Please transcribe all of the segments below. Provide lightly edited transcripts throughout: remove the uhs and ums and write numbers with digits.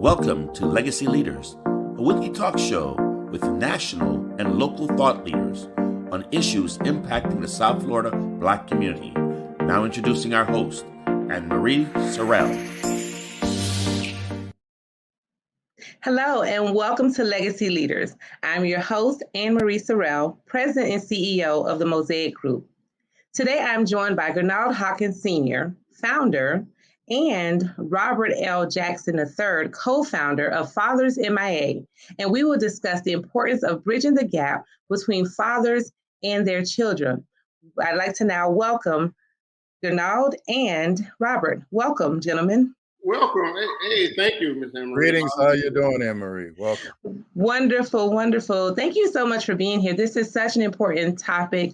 Welcome to Legacy Leaders, a weekly talk show with national and local thought leaders on issues impacting the South Florida Black community. Now introducing our host, Anne-Marie Sorrell. Hello and welcome to Legacy Leaders. I'm your host, Anne-Marie Sorrell, President and CEO of the Mosaic Group. Today I'm joined by Gerald Hawkins Sr, founder, and Robert L. Jackson III, co-founder of Fathers M.I.A, and we will discuss the importance of bridging the gap between fathers and their children. I'd like to now welcome Gerald and Robert. Welcome, gentlemen. Welcome. Hey, thank you, Ms. Anne-Marie. Greetings. How you doing, Anne-Marie? Welcome. Wonderful, wonderful. Thank you so much for being here. This is such an important topic,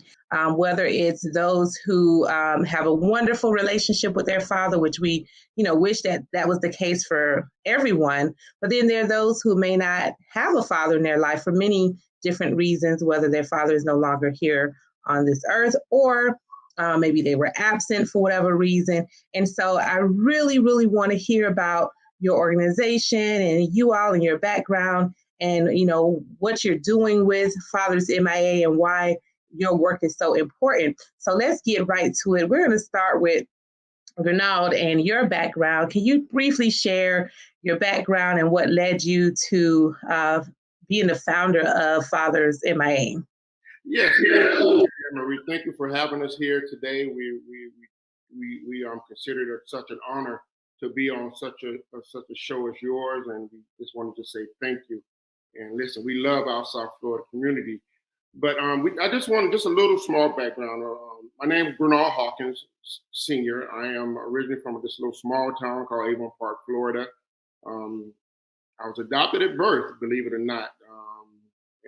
whether it's those who have a wonderful relationship with their father, which we, wish that was the case for everyone. But then there are those who may not have a father in their life for many different reasons, whether their father is no longer here on this earth or maybe they were absent for whatever reason. And so I really, really want to hear about your organization and you all and your background and, what you're doing with Fathers M.I.A and why your work is so important. So let's get right to it. We're going to start with Gerald and your background. Can you briefly share your background and what led you to being the founder of Fathers M.I.A? Yes, Marie, thank you for having us here today. We consider it such an honor to be on such a show as yours, and we just wanted to say thank you. And listen, we love our South Florida community, but I just wanted a little small background. My name is Gerald Hawkins Sr. I am originally from this little small town called Avon Park, Florida. I was adopted at birth, believe it or not.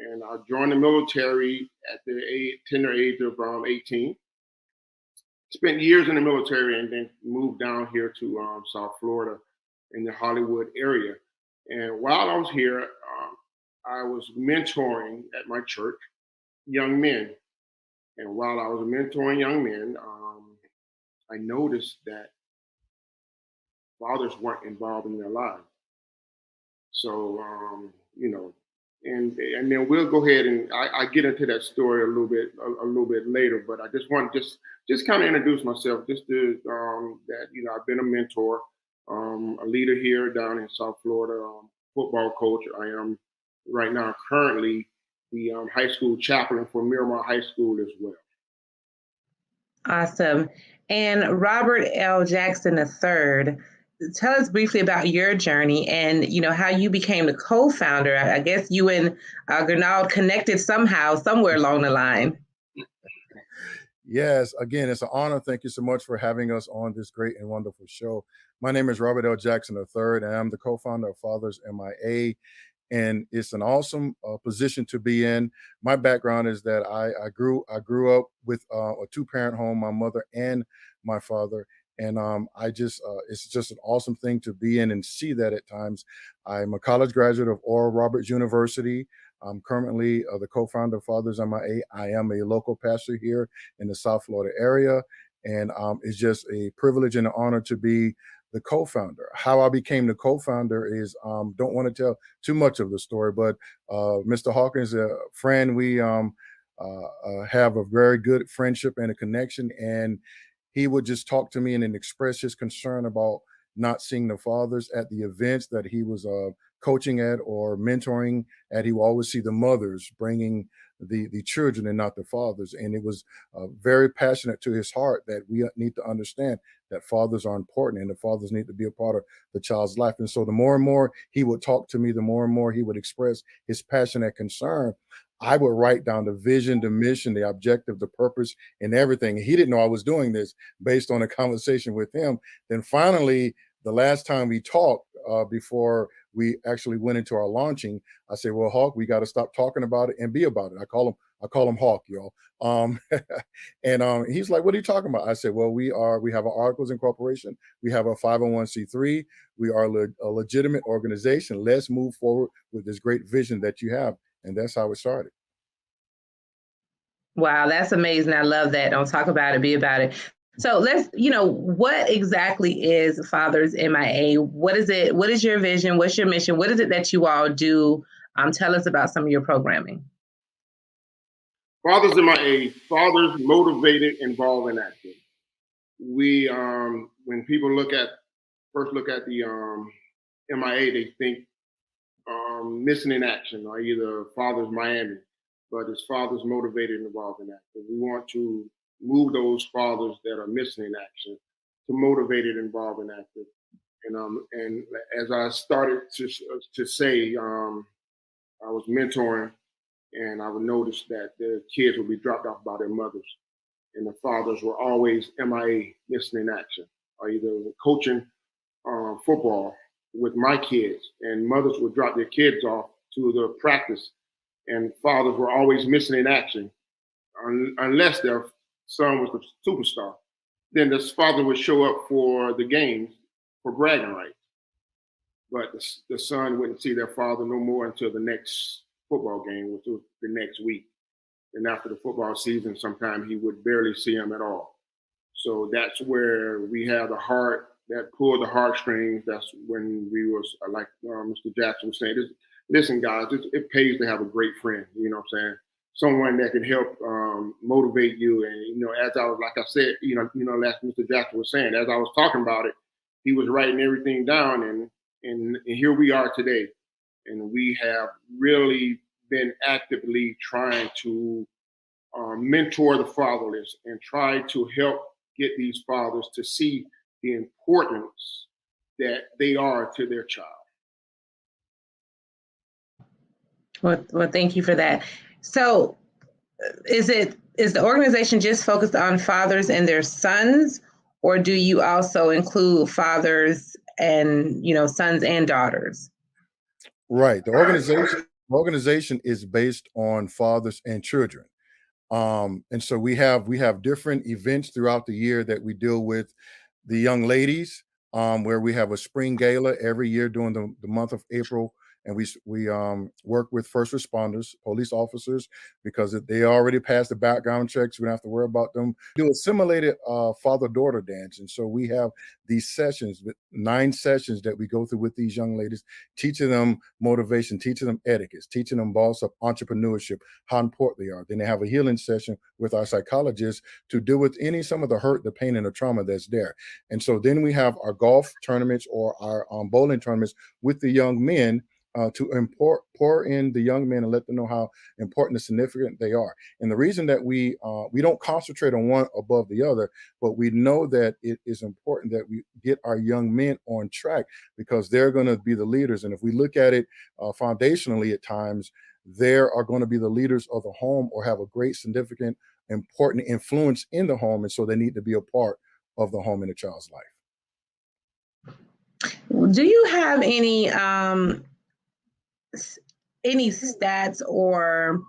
And I joined the military at the tender age of 18. Spent years in the military and then moved down here to South Florida in the Hollywood area. And while I was here, I was mentoring at my church young men. And while I was mentoring young men, I noticed that fathers weren't involved in their lives. So, and then we'll go ahead and I get into that story a little bit later. But I just want to just kind of introduce myself, just to that I've been a mentor, a leader here down in South Florida, football coach. I am right now currently the high school chaplain for Miramar High School as well. Awesome. And Robert L. Jackson III. Tell us briefly about your journey and, how you became the co-founder. I guess you and Gerald connected somehow, somewhere along the line. Yes, again, it's an honor. Thank you so much for having us on this great and wonderful show. My name is Robert L. Jackson III, and I'm the co-founder of Fathers M.I.A, and it's an awesome position to be in. My background is that I grew up with a two-parent home, my mother and my father. And it's just an awesome thing to be in and see that at times. I'm a college graduate of Oral Roberts University. I'm currently the co-founder of Fathers M.I.A. I am a local pastor here in the South Florida area. And it's just a privilege and an honor to be the co-founder. How I became the co-founder is, don't want to tell too much of the story, but Mr. Hawkins, a friend, we have a very good friendship and a connection. And he would just talk to me and then express his concern about not seeing the fathers at the events that he was coaching at or mentoring at. He would always see the mothers bringing the children and not the fathers. And it was very passionate to his heart that we need to understand that fathers are important and the fathers need to be a part of the child's life. And so the more and more he would talk to me, the more and more he would express his passionate concern. I would write down the vision, the mission, the objective, the purpose, and everything. He didn't know I was doing this based on a conversation with him. Then finally, the last time we talked, before we actually went into our launching, I said, well, Hawk, we got to stop talking about it and be about it. I call him Hawk, y'all. And he's like, what are you talking about? I said, well, we have our articles in corporation. We have a 501c3. We are a legitimate organization. Let's move forward with this great vision that you have. And that's how it started. Wow, that's amazing. I love that. Don't talk about it, be about it. So let's, what exactly is Fathers M.I.A? What is it? What is your vision? What's your mission? What is it that you all do? Tell us about some of your programming. Fathers M.I.A, fathers motivated, involved, and active. We, when people first look at the M.I.A, they think missing in action, or either Fathers Miami, but it's fathers motivated, involved, and active. We want to move those fathers that are missing in action to motivated, involved, and active. And as I started to say, I was mentoring, and I would notice that the kids would be dropped off by their mothers, and the fathers were always MIA, missing in action, or either coaching football with my kids, and mothers would drop their kids off to the practice, and fathers were always missing in action, unless their son was the superstar. Then this father would show up for the games for bragging rights, but the son wouldn't see their father no more until the next football game, which was the next week. And after the football season, sometimes he would barely see him at all. So that's where we have the heart that pulled the heartstrings. That's when we was like Mr. Jackson was saying, listen, guys, it pays to have a great friend. You know what I'm saying? Someone that can help motivate you. And as I was, like I said, like Mr. Jackson was saying, as I was talking about it, he was writing everything down, and here we are today. And we have really been actively trying to mentor the fatherless and try to help get these fathers to see the importance that they are to their child. Well, thank you for that. So is the organization just focused on fathers and their sons, or do you also include fathers and, sons and daughters? Right. The organization is based on fathers and children. And so we have different events throughout the year that we deal with the young ladies, where we have a spring gala every year during the month of April. And we work with first responders, police officers, because they already passed the background checks. We don't have to worry about them. Do a simulated father-daughter dance. And so we have these sessions, 9 sessions that we go through with these young ladies, teaching them motivation, teaching them etiquette, teaching them boss up entrepreneurship, how important they are. Then they have a healing session with our psychologists to deal with some of the hurt, the pain, and the trauma that's there. And so then we have our golf tournaments or our bowling tournaments with the young men, to pour in the young men and let them know how important and significant they are. And the reason that we don't concentrate on one above the other, but we know that it is important that we get our young men on track, because they're going to be the leaders. And if we look at it foundationally at times, they are going to be the leaders of the home or have a great, significant, important influence in the home. And so they need to be a part of the home in a child's life. Do you have any stats or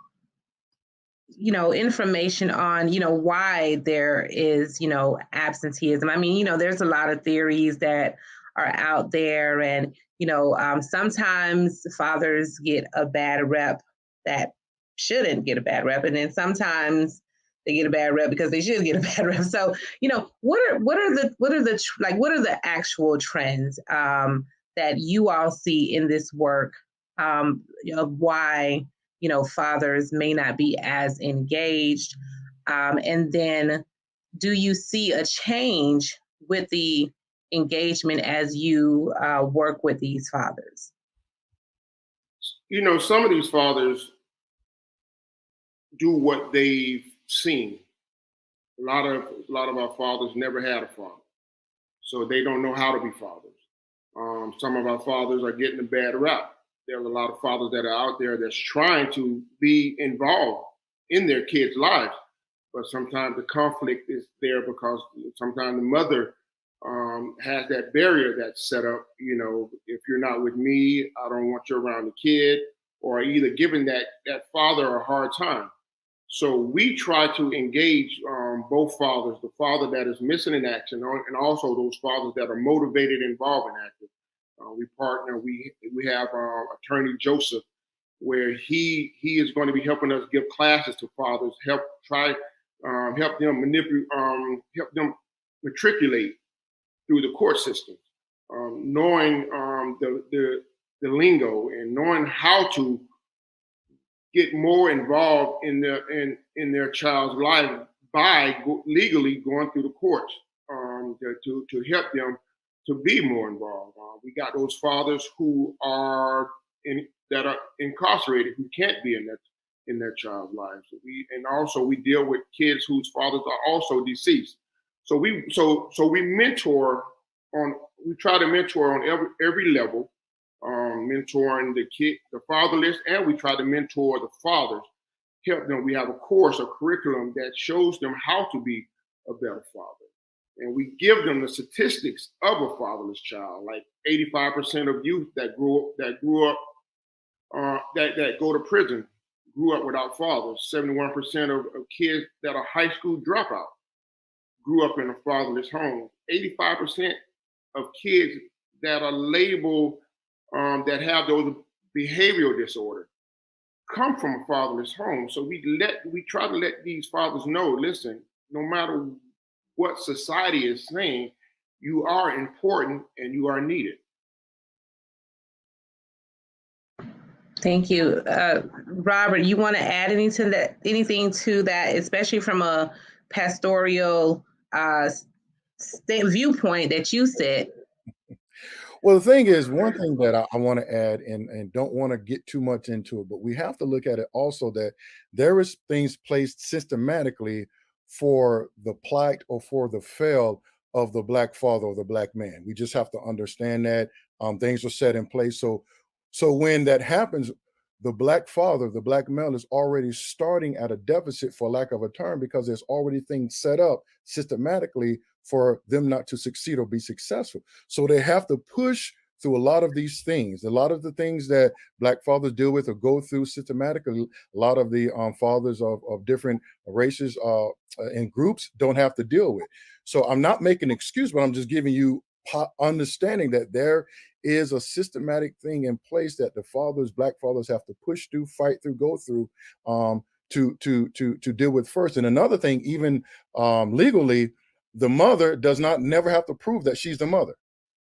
information on why there is absenteeism? I mean, there's a lot of theories that are out there, and sometimes fathers get a bad rep that shouldn't get a bad rep, and then sometimes they get a bad rep because they should get a bad rep. So what are the actual trends that you all see in this work, of why fathers may not be as engaged, and then do you see a change with the engagement as you work with these fathers? Some of these fathers do what they've seen. A lot of our fathers never had a father, so they don't know how to be fathers. Some of our fathers are getting a bad rap. There's a lot of fathers that are out there that's trying to be involved in their kids' lives, but sometimes the conflict is there because sometimes the mother has that barrier that's set up. If you're not with me, I don't want you around the kid, or either giving that father a hard time. So we try to engage both fathers, the father that is missing in action, and also those fathers that are motivated, involved, and active. We partner. We have attorney Joseph, where he is going to be helping us give classes to fathers, help them matriculate through the court system, knowing the lingo and knowing how to get more involved in their child's life by legally going through the courts to help them to be more involved. We got those fathers who are that are incarcerated who can't be in their child's lives. We deal with kids whose fathers are also deceased. So we mentor we try to mentor on every level, mentoring the fatherless, and we try to mentor the fathers, help them. We have a curriculum that shows them how to be a better father. And we give them the statistics of a fatherless child, like 85% of youth that grew up, that go to prison, grew up without fathers. 71% of kids that are high school dropouts grew up in a fatherless home. 85% of kids that are labeled that have those behavioral disorders come from a fatherless home. So we try to let these fathers know, listen, no matter what society is saying, you are important and you are needed. Thank you. Robert, you want to add anything to that, especially from a pastoral viewpoint that you said? Well, the thing is, one thing that I want to add, and don't want to get too much into it, but we have to look at it also that there is things placed systematically for the plight or for the fail of the Black father or the Black man. We just have to understand that things are set in place. So when that happens, the Black father, the Black male, is already starting at a deficit, for lack of a term, because there's already things set up systematically for them not to succeed or be successful. So they have to push through a lot of these things. A lot of the things that Black fathers deal with or go through systematically, a lot of the fathers of different races and groups don't have to deal with. So I'm not making an excuse, but I'm just giving you understanding that there is a systematic thing in place that the fathers, Black fathers, have to push through, fight through, go through to deal with first. And another thing, even legally, the mother does not never have to prove that she's the mother.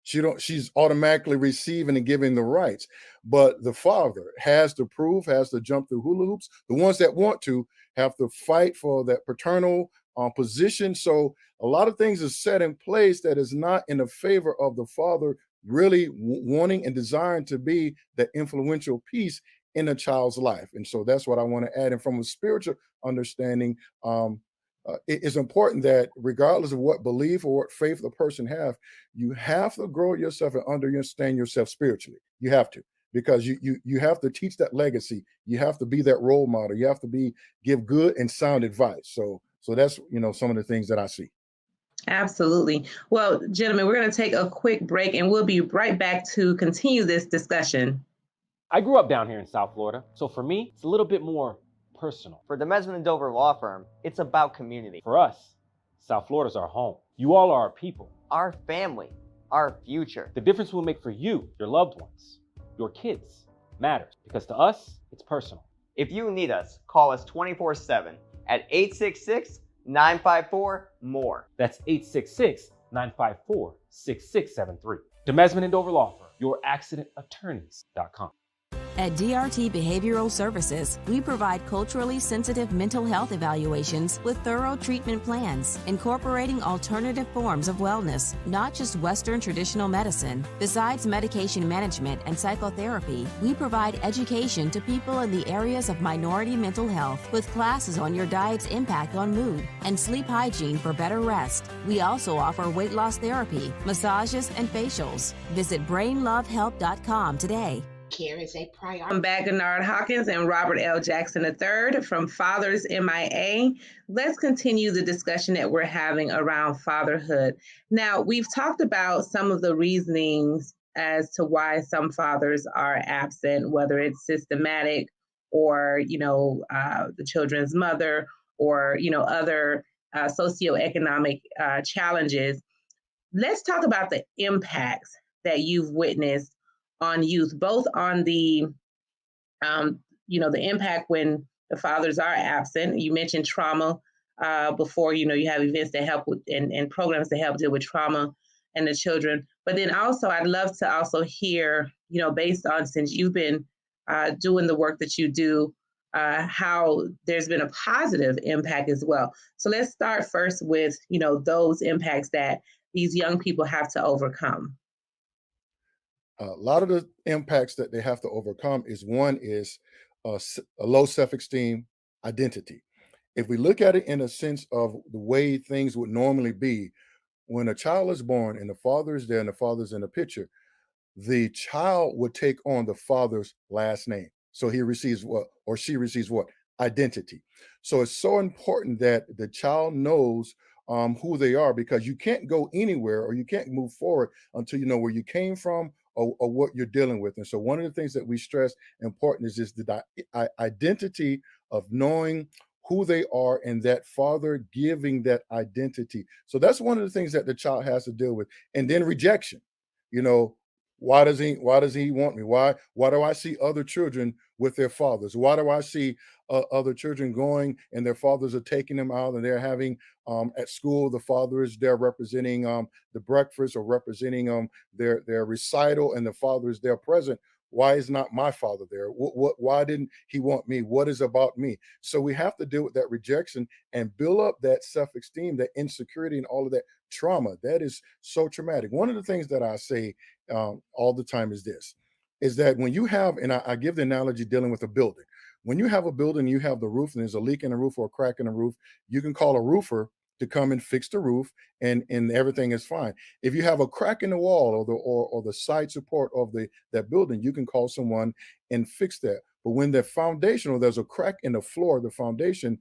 She's automatically receiving and giving the rights. But the father has to prove, has to jump through hula hoops. The ones that want to have to fight for that paternal position. So a lot of things are set in place that is not in the favor of the father really wanting and desiring to be the influential piece in a child's life. And so that's what I want to add. And from a spiritual understanding, it is important that regardless of what belief or what faith the person have, you have to grow yourself and understand yourself spiritually. You have to, because you have to teach that legacy. You have to be that role model. You have to give good and sound advice. So that's some of the things that I see. Absolutely. Well, gentlemen, we're going to take a quick break and we'll be right back to continue this discussion. I grew up down here in South Florida, so for me, it's a little bit more personal. For the Mesman & Dover Law Firm, it's about community. For us, South Florida's our home. You all are our people. Our family, our future. The difference we'll make for you, your loved ones, your kids, matters, because to us, it's personal. If you need us, call us 24/7 at 866-954-MORE. That's 866-954-6673. The Mesman & Dover Law Firm, youraccidentattorneys.com. At DRT Behavioral Services, we provide culturally sensitive mental health evaluations with thorough treatment plans, incorporating alternative forms of wellness, not just Western traditional medicine. Besides medication management and psychotherapy, we provide education to people in the areas of minority mental health with classes on your diet's impact on mood and sleep hygiene for better rest. We also offer weight loss therapy, massages, and facials. Visit brainlovehelp.com today. Care is a priority. I'm back, Gerald Hawkins and Robert L. Jackson III from Fathers M.I.A. Let's continue the discussion that we're having around fatherhood. Now, we've talked about some of the reasonings as to why some fathers are absent, whether it's systematic or, the children's mother or, other socioeconomic challenges. Let's talk about the impacts that you've witnessed on youth, both on the, the impact when the fathers are absent. You mentioned trauma before, you have events that help with and programs that help deal with trauma and the children. But then also, I'd love to also hear, based on, since you've been doing the work that you do, how there's been a positive impact as well. So let's start first with, those impacts that these young people have to overcome. A lot of the impacts that they have to overcome is one is a low self-esteem, identity. If we look at it in a sense of the way things would normally be, when a child is born and the father is there and the father's in the picture, the child would take on the father's last name. So he receives what, or she receives what? Identity. So it's so important that the child knows who they are, because you can't go anywhere or you can't move forward until you know where you came from, or what you're dealing with. And so one of the things that we stress important is the identity of knowing who they are and that father giving that identity. So that's one of the things that the child has to deal with. And then rejection. You know, why does he want me? Why do I see other children with their fathers? Why do I see other children going and their fathers are taking them out, and they're having at school, the father is there representing the breakfast or representing their recital, and the father is there present. Why is not my father there? Why didn't he want me? What is about me? So we have to deal with that rejection and build up that self-esteem, that insecurity, and all of that trauma. That is so traumatic. One of the things that I say all the time is this, is that when you have, and I give the analogy dealing with a building. When you have a building, you have the roof, and there's a leak in the roof or a crack in the roof, you can call a roofer to come and fix the roof, and everything is fine. If you have a crack in the wall or the side support of that building, you can call someone and fix that. But when the foundation, or there's a crack in the floor, the foundation,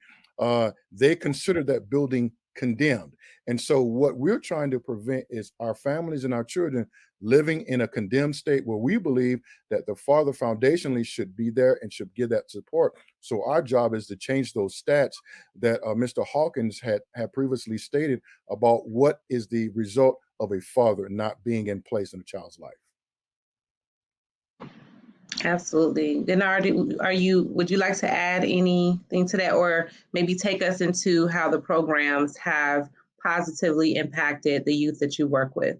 they consider that building condemned. And so what we're trying to prevent is our families and our children living in a condemned state, where we believe that the father foundationally should be there and should give that support. So our job is to change those stats that Mr. Hawkins had previously stated about what is the result of a father not being in place in a child's life. Absolutely. Denard, would you like to add anything to that, or maybe take us into how the programs have positively impacted the youth that you work with?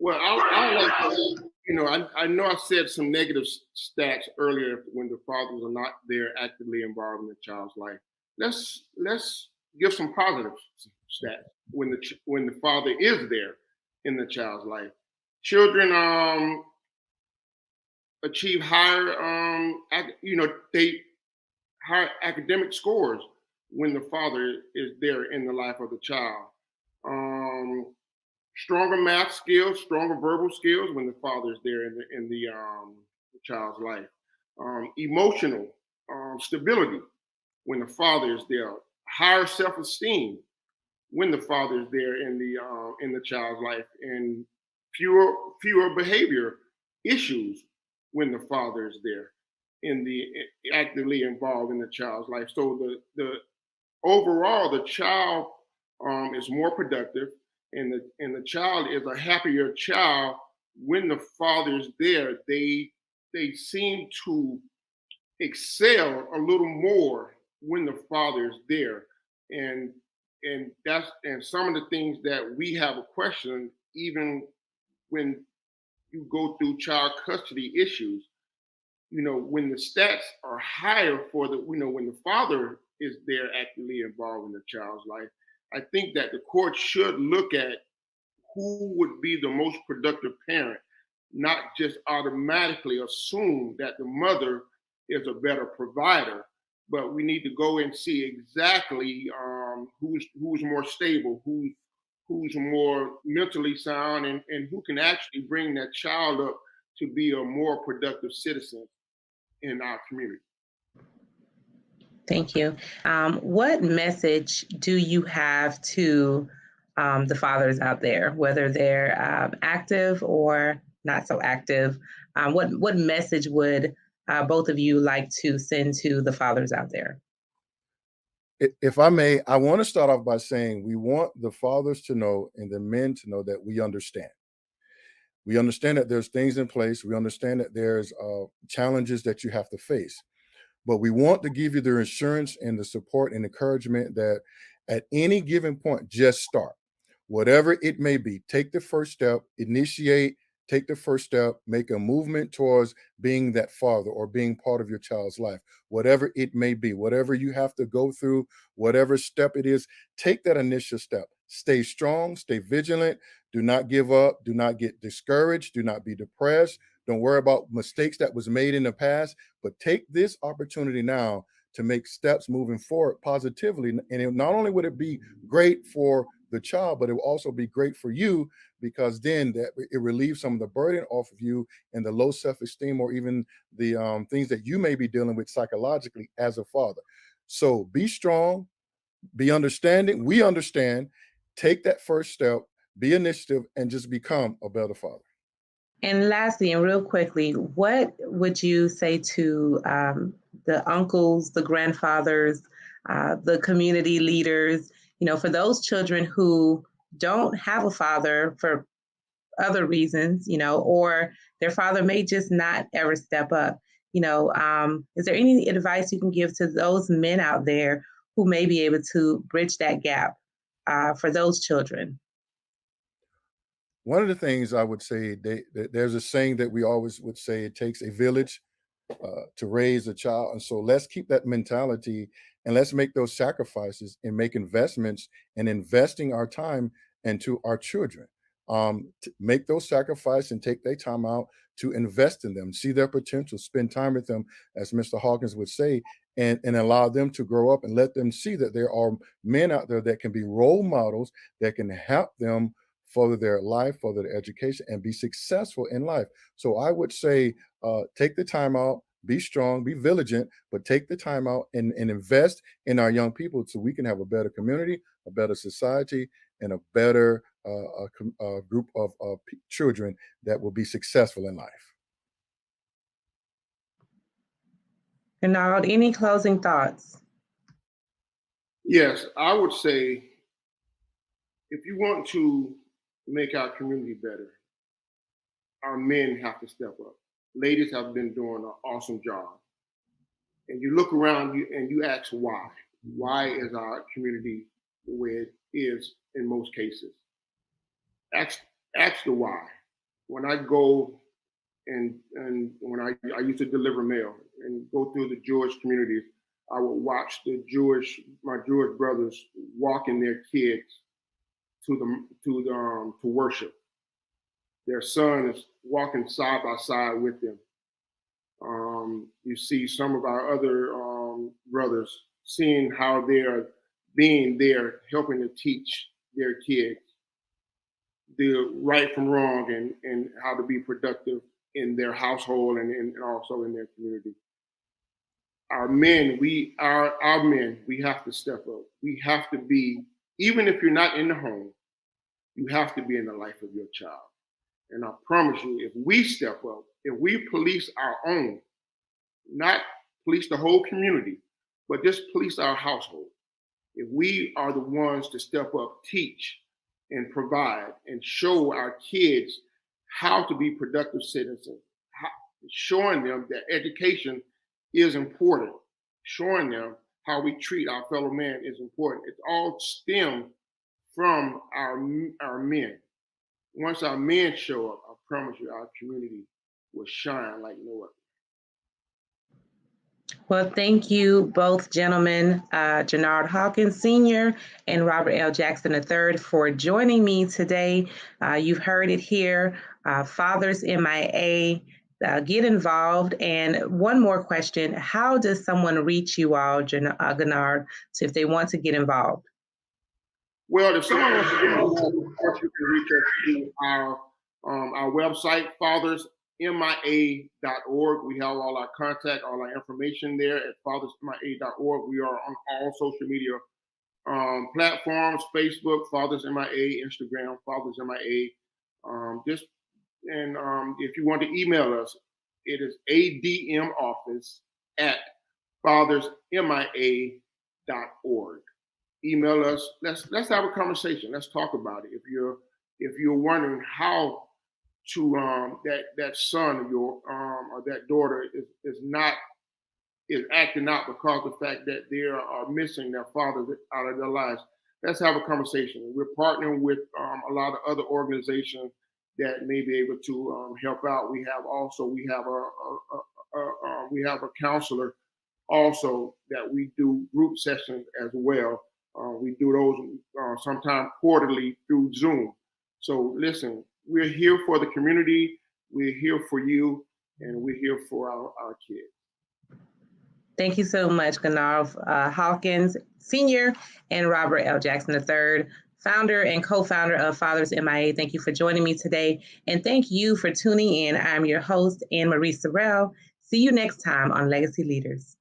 Well, I like to, I know I said some negative stats earlier when the fathers are not there actively involved in the child's life. Let's give some positive stats when the father is there in the child's life. Children achieve higher higher academic scores when the father is there in the life of the child. Stronger math skills, stronger verbal skills when the father is there in the child's life. Emotional stability when the father is there. Higher self-esteem when the father is there in the child's life, and fewer behavior issues when the father is there actively involved in the child's life. So the overall, the child is more productive, and the child is a happier child when the father is there. They seem to excel a little more when the father is there, and some of the things that we have a question, even when you go through child custody issues. When the stats are higher for when the father is there actively involved in the child's life, I think that the court should look at who would be the most productive parent, not just automatically assume that the mother is a better provider, but we need to go and see exactly who's more stable, who's more mentally sound, and who can actually bring that child up to be a more productive citizen in our community. Thank you. What message do you have to the fathers out there, whether they're active or not so active? What message would both of you like to send to the fathers out there? If I may, I want to start off by saying we want the fathers to know and the men to know that we understand. We understand that there's things in place. We understand that there's challenges that you have to face. But we want to give you the assurance and the support and encouragement that At any given point, just start. Whatever it may be, take the first step, initiate, take the first step, make a movement towards being that father or being part of your child's life, whatever it may be, whatever you have to go through, whatever step it is, take that initial step. Stay strong, stay vigilant, do not give up, do not get discouraged, do not be depressed. Don't worry about mistakes that was made in the past, but take this opportunity now to make steps moving forward positively. And not only would it be great for the child, but it will also be great for you, because then that it relieves some of the burden off of you and the low self-esteem or even the things that you may be dealing with psychologically as a father. So be strong, be understanding. We understand. Take that first step, be initiative, and just become a better father. And lastly, and real quickly, what would you say to the uncles, the grandfathers, the community leaders, for those children who don't have a father for other reasons, or their father may just not ever step up? Is there any advice you can give to those men out there who may be able to bridge that gap for those children? One of the things I would say, there's a saying that we always would say, it takes a village to raise a child. And so let's keep that mentality and let's make those sacrifices and make investments and investing our time into our children. To make those sacrifices and take their time out to invest in them, see their potential, spend time with them, as Mr. Hawkins would say, and allow them to grow up and let them see that there are men out there that can be role models that can help them further their life, further their education, and be successful in life. So I would say, take the time out, be strong, be vigilant, but take the time out and invest in our young people so we can have a better community, a better society, and a better group of children that will be successful in life. Bernard, any closing thoughts? Yes, I would say, if you want to make our community better, our men have to step up. Ladies have been doing an awesome job. And you look around you and you ask why. Why is our community the way it is in most cases? Ask the why. When I go and when I used to deliver mail and go through the Jewish communities, I would watch my Jewish brothers walking their kids to worship. Their son is walking side by side with them. You see some of our other brothers seeing how they are being there, helping to teach their kids the right from wrong and how to be productive in their household and also in their community. Our men, we have to step up. We have to be, even if you're not in the home, you have to be in the life of your child. And I promise you, if we step up, if we police our own, not police the whole community, but just police our household, if we are the ones to step up, teach, and provide, and show our kids how to be productive citizens, showing them that education is important, showing them how we treat our fellow man is important. It all stems from our men. Once our men show up, I promise you, our community will shine like no other. Well, thank you both gentlemen, Gerald Hawkins Sr. and Robert L. Jackson III, for joining me today. You've heard it here, Fathers M.I.A. Get involved. And one more question, how does someone reach you all, Gennard, if they want to get involved? Well, if someone wants to get involved, of course, you can reach us through our website, fathersmia.org. We have all our contact, all our information there at fathersmia.org. We are on all social media platforms: Facebook, Fathers M.I.A., Instagram, Fathers M.I.A. If you want to email us, it is admoffice@fathersmia.org. Email us. Let's have a conversation. Let's talk about it. If you're wondering how to that son of your or that daughter is acting out because of the fact that they are missing their father out of their lives, let's have a conversation. We're partnering with a lot of other organizations that may be able to help out. We have a counselor also that we do group sessions as well. We do those sometime quarterly through Zoom. So listen, we're here for the community, we're here for you, and we're here for our kids. Thank you so much, Gerald Hawkins Sr. and Robert L. Jackson III, founder and co-founder of Fathers M.I.A. Thank you for joining me today. And thank you for tuning in. I'm your host, Anne-Marie Sorrell. See you next time on Legacy Leaders.